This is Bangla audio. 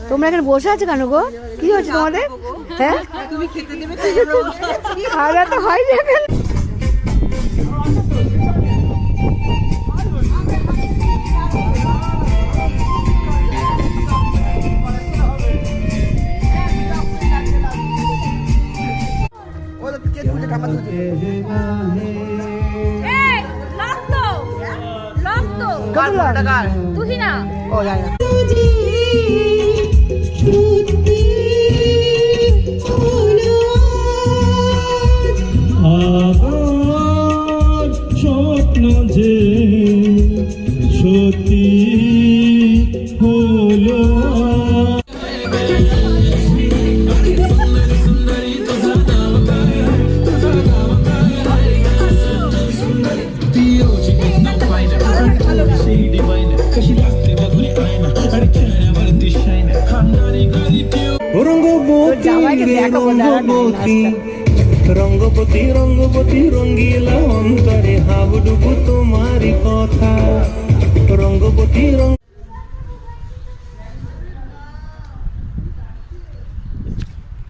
তোমরা এখানে বসে আছো কেন গো? কি হচ্ছে তোমাদের? হ্যাঁ তুমি খেতে দেবে খাওয়া তো হয় না। তুই না ও জানি না। স্বপ্ন যে সত্যি হলো রঙ্গবতী রঙ্গবতী রঙ্গিলা অন্তরে হাবডুবু তোমারি কথা রঙ্গবতী রঙ্গ